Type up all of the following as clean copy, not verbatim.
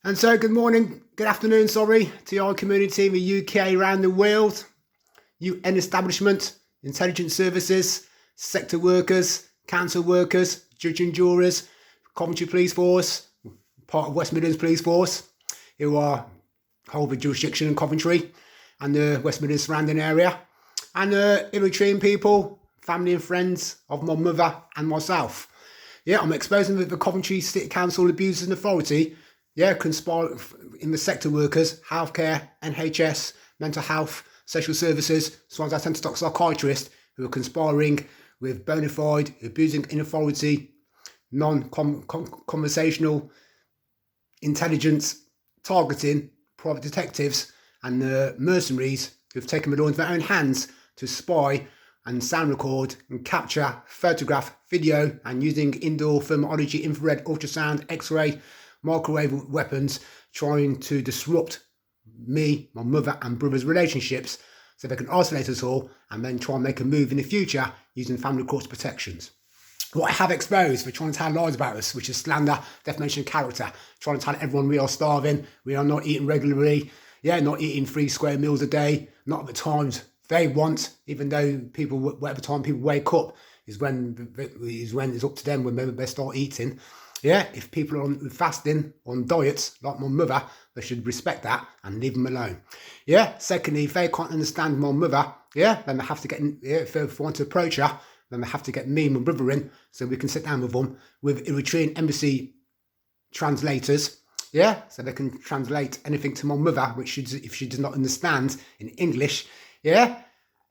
And so good morning, good afternoon, to our community in the UK, around the world, UN establishment, intelligence services, sector workers, council workers, judge and jurors, Coventry Police Force, part of West Midlands Police Force, who are hold the jurisdiction in Coventry and the West Midlands surrounding area, and Eritrean people, family and friends of my mother and myself. Yeah, I'm exposing the Coventry City Council abuses and authority. Yeah, conspire in the sector workers, healthcare, NHS, mental health, social services, as well as our centre stock psychiatrists who are conspiring with bona fide, abusing in authority, non-conversational intelligence, targeting private detectives and mercenaries who have taken the law into their own hands to spy and sound record and capture, photograph, video, and using indoor thermology, infrared, ultrasound, X-ray, microwave weapons, trying to disrupt me, my mother and brother's relationships so they can isolate us all and then try and make a move in the future using family courts protections. What I have exposed for trying to tell lies about us, which is slander, defamation of character, trying to tell everyone we are starving, we are not eating regularly, not eating 3 square meals a day, not at the times they want, even though people, whatever time people wake up is when it's up to them when they start eating. Yeah, if people are on fasting, on diets, like my mother, they should respect that and leave them alone. Yeah, secondly, if they can't understand my mother, then they have to get, if they want to approach her, then they have to get me and my brother in so we can sit down with them with Eritrean embassy translators. Yeah, so they can translate anything to my mother, which if she does not understand in English. Yeah,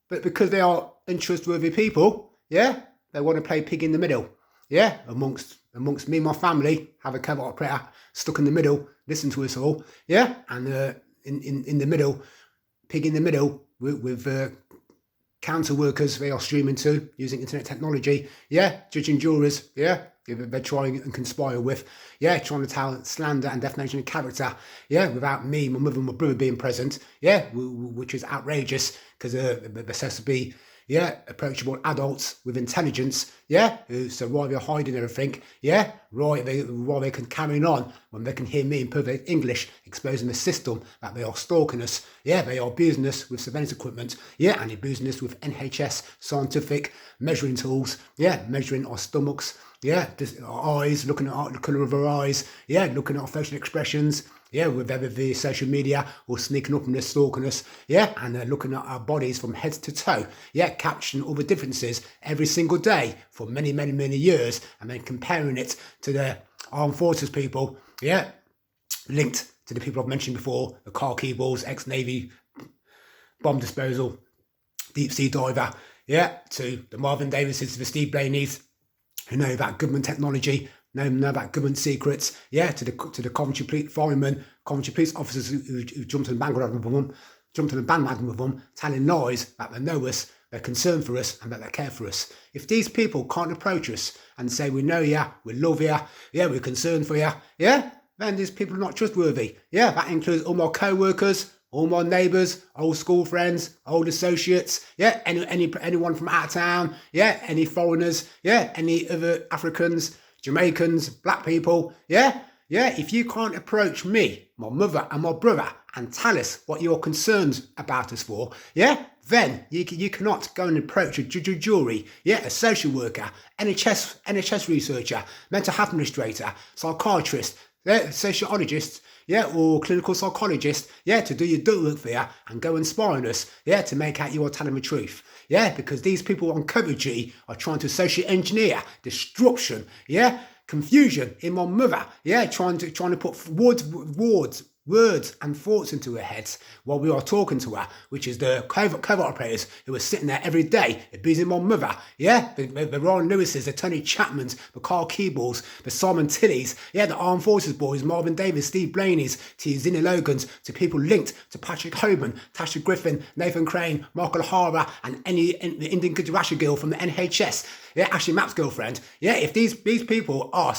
but because they are untrustworthy people, they want to play pig in the middle. Yeah, amongst me and my family, have a covert operator stuck in the middle, listen to us all. Yeah, and in the middle, pig in the middle with council workers they are streaming to using internet technology. Yeah, judging jurors. Yeah, they're trying and conspire with. Yeah, trying to tell slander and defamation of character. Yeah, without me, my mother and my brother being present. Yeah, which is outrageous because they're supposed to be approachable adults with intelligence, so while they're hiding everything, while they can carry on when they can hear me in perfect English exposing the system that they are stalking us, they are abusing us with surveillance equipment, and abusing us with NHS scientific measuring tools, measuring our stomachs, our eyes, looking at the colour of our eyes, looking at our facial expressions, with either the social media or sneaking up and they're stalking us, and they're looking at our bodies from head to toe, capturing all the differences every single day for many, many, many years, and then comparing it to the armed forces people, linked to the people I've mentioned before, the car keyballs, ex-Navy, bomb disposal, deep sea diver, to the Marvin Davises, the Steve Blaneys, who know about government technology, know about government secrets, to the Coventry police firemen, Coventry police officers who jumped on the bandwagon with them, telling lies that they know us, they're concerned for us, and that they care for us. If these people can't approach us and say, we know you, we love you, we're concerned for you, then these people are not trustworthy. That includes all my co-workers, all my neighbours, old school friends, old associates, anyone from out of town, any foreigners, any other Africans, Jamaicans, black people, if you can't approach me, my mother and my brother and tell us what you're concerned about us for, then you cannot go and approach a judge or jury, a social worker, NHS researcher, mental health administrator, psychiatrist, sociologist, or clinical psychologist, to do your dirt work for you and go and spy on us, to make out you are telling the truth. Because these people on Coventry are trying to socially engineer destruction, confusion in my mother, trying to put words and thoughts into her heads while we are talking to her, which is the covert operators who are sitting there every day abusing my mother, the Ryan Lewises, the Tony Chapmans, the Carl Keebles, the Simon Tillys, the Armed Forces boys, Marvin Davis, Steve Blaneys, to Zinni Logans, to people linked to Patrick Hoban, Tasha Griffin, Nathan Crane, Mark O'Hara, and the Indian Gujarati girl from the NHS, Ashley Mapp's girlfriend, if these people are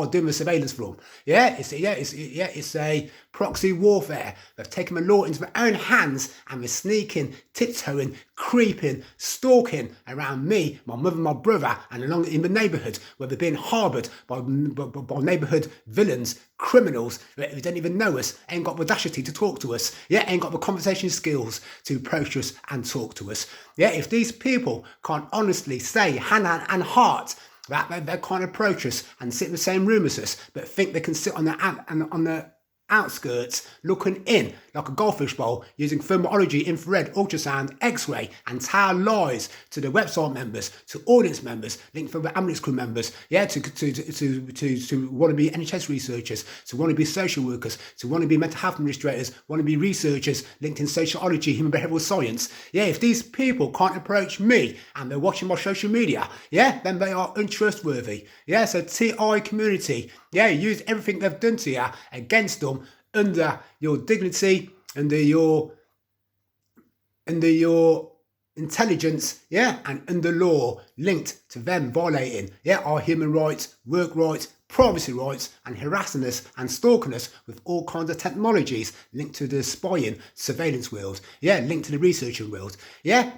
doing the surveillance for them, it's a proxy warfare. They've taken the law into their own hands and they're sneaking, tiptoeing, creeping, stalking around me, my mother, my brother, and along in the neighbourhood where they're being harboured by neighbourhood villains, criminals who don't even know us, ain't got the audacity to talk to us, ain't got the conversation skills to approach us and talk to us. If these people can't honestly say hand and heart that they can't approach us and sit in the same room as us, but think they can sit on the outskirts looking in like a goldfish bowl using thermology, infrared, ultrasound, x-ray, and tell lies to the website members, to audience members, linked from the ambulance crew members, to want to be NHS researchers, to want to be social workers, to want to be mental health administrators, want to be researchers linked in sociology, human behavioural science. If these people can't approach me and they're watching my social media, then they are untrustworthy. So TI community, use everything they've done to you against them under your dignity, under your intelligence, and under law linked to them violating our human rights, work rights, privacy rights, and harassing us and stalking us with all kinds of technologies linked to the spying, surveillance world, linked to the researching world,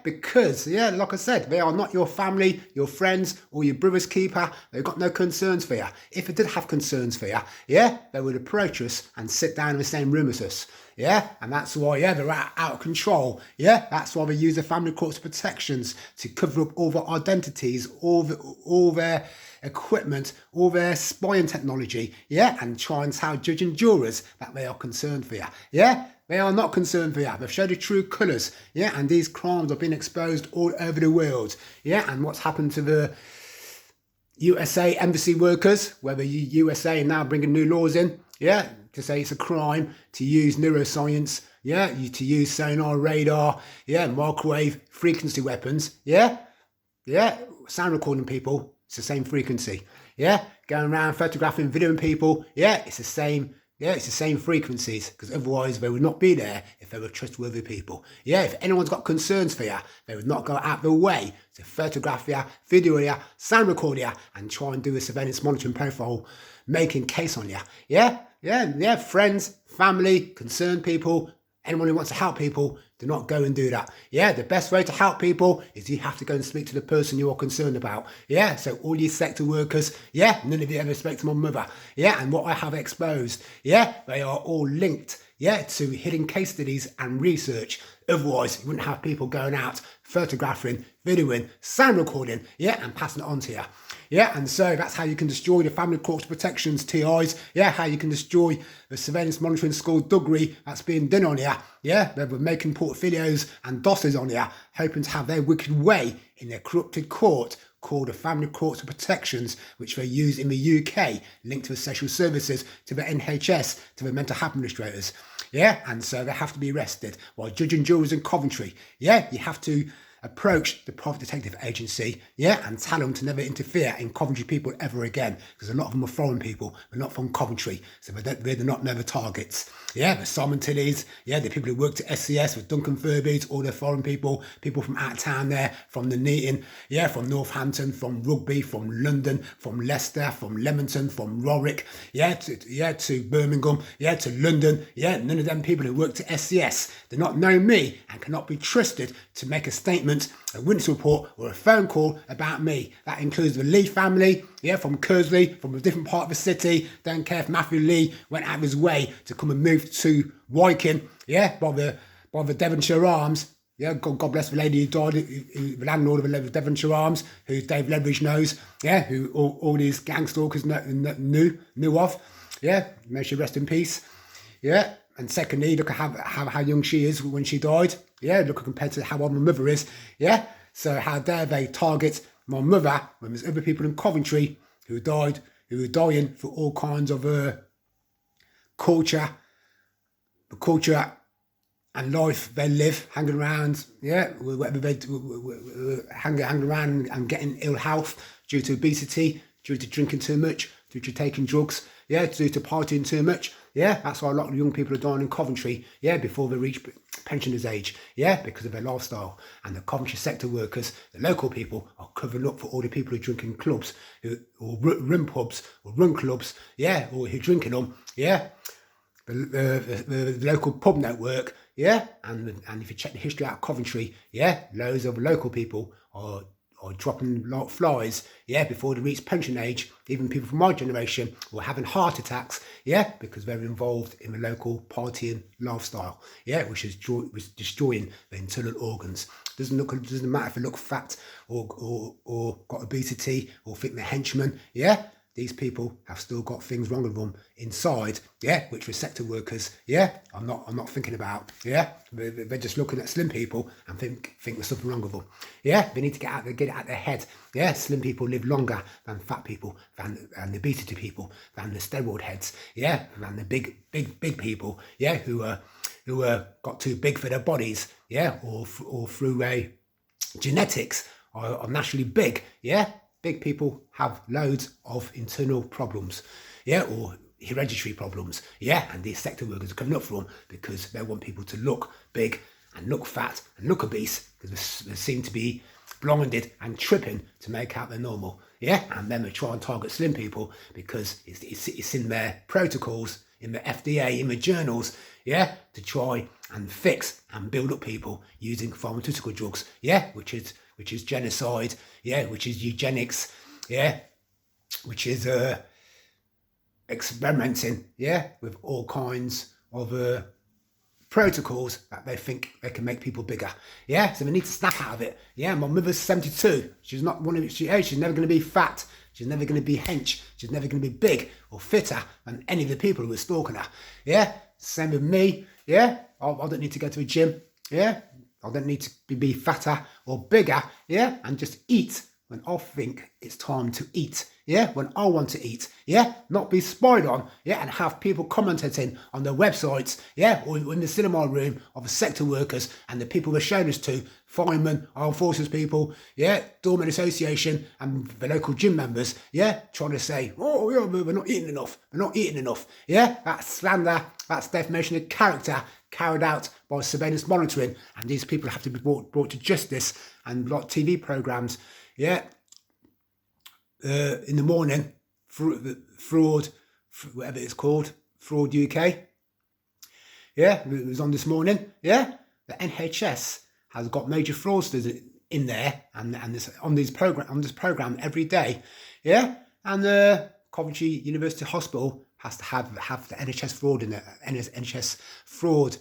because, like I said, they are not your family, your friends, or your brother's keeper. They've got no concerns for you. If they did have concerns for you, they would approach us and sit down in the same room as us. And that's why, they're out of control. That's why they use the family courts protections to cover up all their identities, all their equipment, all their spying technology, and try and tell judge and jurors that they are concerned for you. They are not concerned for you. They've showed the true colours, and these crimes have been exposed all over the world, and what's happened to the USA embassy workers, where the USA are now bringing new laws in, to say it's a crime to use neuroscience, to use sonar, radar, microwave frequency weapons, sound recording people. It's the same frequency, going around photographing, videoing people, it's the same, it's the same frequencies, because otherwise they would not be there if they were trustworthy people. If anyone's got concerns for you, they would not go out their way to photograph you, video you, sound record you, and try and do a surveillance monitoring profile making case on you. Friends, family, concerned people, anyone who wants to help people, do not go and do that. The best way to help people is you have to go and speak to the person you are concerned about. So all you sector workers, none of you ever spoke to my mother. And what I have exposed, they are all linked, to hidden case studies and research. Otherwise, you wouldn't have people going out, photographing, videoing, sound recording, and passing it on to you. And so that's how you can destroy the family courts protections, TIs, how you can destroy the surveillance monitoring skullduggery that's being done on you. They were making portfolios and dosses on you, hoping to have their wicked way in their corrupted court called the family courts of protections, which they use in the UK, linked to the social services, to the NHS, to the mental health administrators. And so they have to be arrested. While judge and jurors in Coventry, you have to approach the private detective agency, and tell them to never interfere in Coventry people ever again, because a lot of them are foreign people, but not from Coventry, so they're not never targets. The Simon Tillys, the people who worked at SCS with Duncan Furbies, all the foreign people from out of town there, from the Nuneaton, from Northampton, from Rugby, from London, from Leicester, from Leamington, from Warwick, to Birmingham, to London, none of them people who worked at SCS, do not know me and cannot be trusted to make a statement, a witness report, or a phone call about me. That includes the Lee family, from Kersley, from a different part of the city. Don't care if Matthew Lee went out of his way to come and move to Wycombe, by the Devonshire Arms. God bless the lady who died, the landlord of the Devonshire Arms, who Dave Leveridge knows, who all these gangstalkers knew of. May she rest in peace. And secondly, look at how young she is when she died. Look compared to how old my mother is. So how dare they target my mother when there's other people in Coventry who were dying for all kinds of culture and life they live, hanging around, whatever they hanging around and getting ill health due to obesity, due to drinking too much, due to taking drugs, due to partying too much. That's why a lot of young people are dying in Coventry, before they reach pensioners' age, because of their lifestyle. And the Coventry sector workers, the local people, are covering up for all the people who drink in clubs, or run pubs, or run clubs, or who are drinking them, the local pub network, yeah, and if you check the history out of Coventry, yeah, loads of local people are dropping like flies, yeah, before they reach pension age. Even people from my generation were having heart attacks, yeah, because they're involved in the local partying lifestyle, yeah, which is destroying the internal organs. Doesn't matter if they look fat or got obesity or think they're henchmen, yeah. These people have still got things wrong with them inside, yeah, which the sector workers, yeah, I'm not thinking about, yeah. They're just looking at slim people and think there's something wrong with them, yeah. They need to get it out their head, yeah. Slim people live longer than fat people, than obesity people, than the steroid heads, yeah, than the big people, yeah, who got too big for their bodies, yeah, or through genetics are naturally big, yeah. Big people have loads of internal problems, yeah, or hereditary problems, yeah, and these sector workers are coming up for them because they want people to look big and look fat and look obese, because they seem to be blinded and tripping to make out they're normal, yeah, and then they try and target slim people because it's in their protocols, in the FDA, in the journals, yeah, to try and fix and build up people using pharmaceutical drugs, yeah, which is genocide, yeah, which is eugenics, yeah, which is experimenting, yeah, with all kinds of protocols that they think they can make people bigger, yeah. So they need to snap out of it, yeah. My mother's 72. She's not she's never going to be fat. She's never going to be hench. She's never going to be big or fitter than any of the people who are stalking her, yeah. Same with me, yeah. I don't need to go to a gym, yeah. I don't need to be fatter or bigger, yeah, and just eat when I think it's time to eat, yeah, when I want to eat, yeah, not be spied on, yeah, and have people commenting on their websites, yeah, or in the cinema room of the sector workers and the people they're showing us to, firemen, armed forces people, yeah, doorman association and the local gym members, yeah, trying to say, oh, yeah, we're not eating enough, yeah, that's slander, that's defamation of character, carried out by surveillance monitoring, and these people have to be brought to justice. And like TV programs, yeah, in the morning, fraud, whatever it's called, Fraud UK, yeah, it was on this morning, yeah. The NHS has got major fraudsters in there, and this on this program every day, yeah. And the Coventry University Hospital has to have the NHS fraud in there, NHS fraud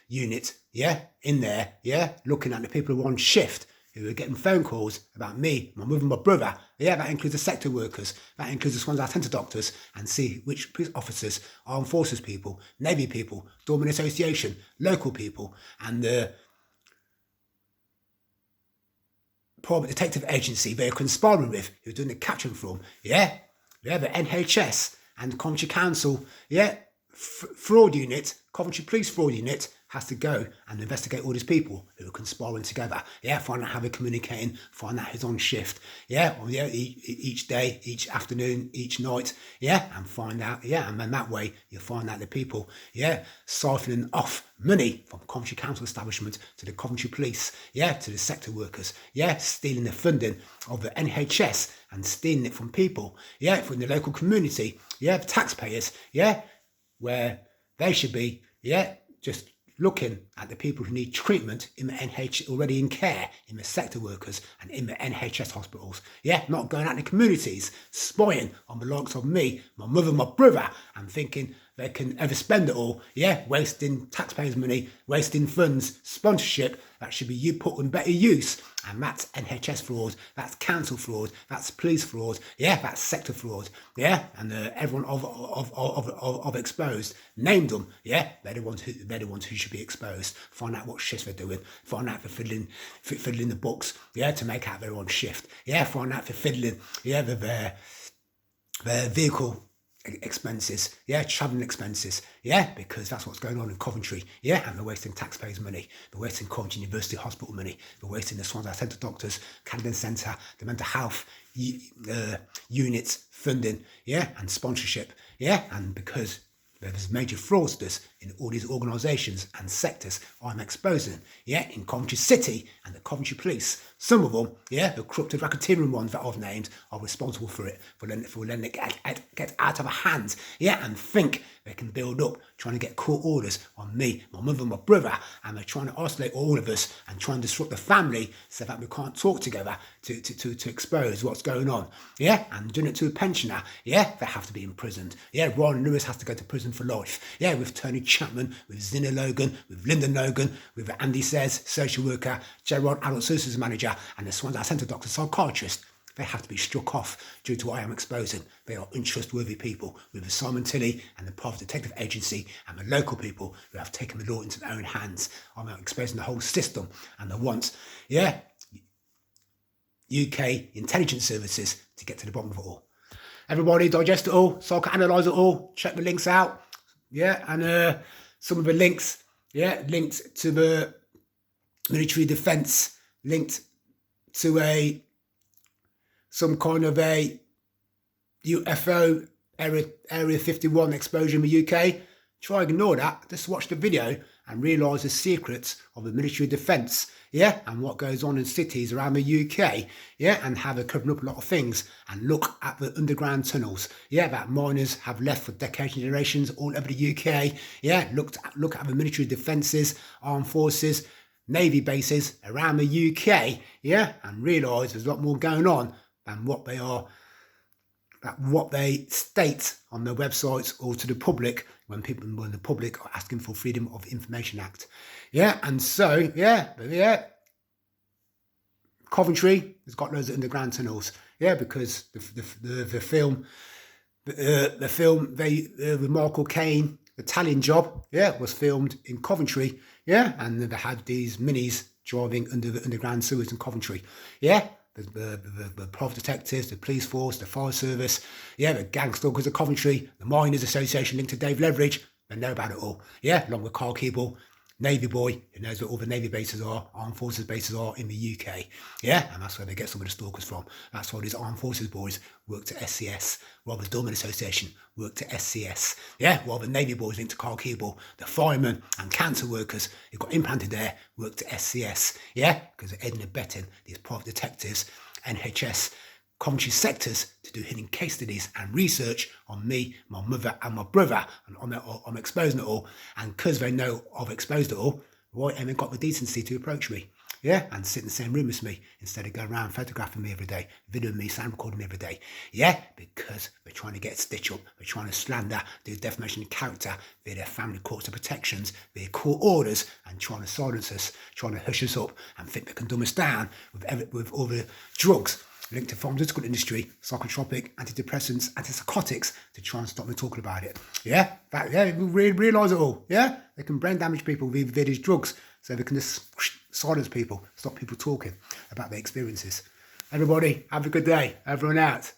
unit, yeah, in there, yeah, looking at the people who are on shift, who are getting phone calls about me, my mother, my brother, yeah. That includes the sector workers, that includes the Swans Centre doctors, and see which police officers, armed forces people, navy people, doorman association, local people, and the private detective agency they're conspiring with, who are doing the capturing from, yeah, the NHS and Coventry Council, yeah, fraud unit, Coventry Police fraud unit has to go and investigate all these people who are conspiring together, yeah, find out how they're communicating, find out who's on shift, yeah, or, yeah, each day, each afternoon, each night, yeah, and find out, yeah, and then that way you'll find out the people, yeah, siphoning off money from Coventry Council establishment to the Coventry Police, yeah, to the sector workers, yeah, stealing the funding of the NHS and stealing it from people, yeah, from the local community, yeah, the taxpayers, yeah, where they should be, yeah, just looking at the people who need treatment in the NHS, already in care, in the sector workers and in the NHS hospitals. Yeah, not going out in the communities, spying on the likes of me, my mother, my brother, and thinking they can ever spend it all. Yeah, wasting taxpayers' money, wasting funds, sponsorship that should be put in better use. And that's NHS fraud, that's council fraud, that's police fraud, yeah, that's sector fraud, yeah, and everyone of exposed, named them, yeah, they're the ones who should be exposed. Find out what shifts they're doing, find out if they're fiddling the books, yeah, to make out they're on shift, yeah, find out if they're fiddling, yeah, their vehicle expenses, yeah, travelling expenses, yeah, because that's what's going on in Coventry, yeah, and they're wasting taxpayers' money, they're wasting Coventry University Hospital money, they're wasting the Swans Centre doctors, Camden Centre, the mental health units funding, yeah, and sponsorship, yeah, and because there's major fraudsters in all these organisations and sectors I'm exposing, yeah, in Coventry City and the Coventry Police. Some of them, yeah, the corrupted racketeering ones that I've named are responsible for it, for letting it get out of our hands, yeah, and think they can build up, trying to get court orders on me, my mother, my brother, and they're trying to isolate all of us and try and disrupt the family so that we can't talk together to expose what's going on. Yeah, and doing it to a pensioner. Yeah, they have to be imprisoned. Yeah, Ron Lewis has to go to prison for life. Yeah, with Tony Chapman, with Zina Logan, with Linda Logan, with Andy Says, social worker, Gerard, adult services manager, and the Swansea Centre doctor, psychiatrist. They have to be struck off due to what I am exposing. They are untrustworthy people with Simon Tilley and the Private Detective Agency and the local people who have taken the law into their own hands. I'm exposing the whole system and the wants, yeah, UK intelligence services to get to the bottom of it all. Everybody digest it all, psychoanalyse it all, check the links out, yeah, and some of the links, yeah, linked to the military defence, linked to some kind of a UFO Area 51 exposure in the UK. Try and ignore that. Just watch the video and realise the secrets of the military defence, yeah, and what goes on in cities around the UK, yeah, and how they're covering up a lot of things. And look at the underground tunnels, yeah, that miners have left for decades and generations all over the UK, yeah. Look at the military defences, armed forces, navy bases around the UK, yeah, and realise there's a lot more going on than what they state on their websites or to the public when the public are asking for Freedom of Information Act. Yeah, and so, yeah, Coventry has got loads of underground tunnels. Yeah, because the film with Michael Caine, Italian Job, yeah, was filmed in Coventry. Yeah, and they had these minis driving under the underground sewers in Coventry. Yeah. The private detectives, the police force, the fire service, yeah, the Gangstalkers of Coventry, the Miners Association linked to Dave Leverage, they know about it all. Yeah, along with Carl Keeble, Navy boy, who knows where all the Navy bases are, armed forces bases are in the UK. Yeah, and that's where they get some of the stalkers from. That's why these armed forces boys work to SCS, while the Doorman Association work to SCS. Yeah, while the Navy boys linked to Carl Keeble, the firemen and cancer workers who got implanted there work to SCS. Yeah, because they're aiding and abetting these private detectives, NHS, Coventry sectors to do hidden case studies and research on me, my mother and my brother, and I'm exposing it all. And because they know I've exposed it all, why haven't they got the decency to approach me? Yeah, and sit in the same room as me instead of going around photographing me every day, videoing me, sound recording me every day. Yeah, because they're trying to get stitch up, they're trying to slander, do defamation of character via their family courts of protections, via court orders, and trying to silence us, trying to hush us up and think they can dumb us down with all the drugs linked to the pharmaceutical industry, psychotropic, antidepressants, antipsychotics, to try and stop me talking about it. Yeah, we realise it all. Yeah, they can brain damage people with these drugs, so they can just silence people, stop people talking about their experiences. Everybody, have a good day. Everyone out.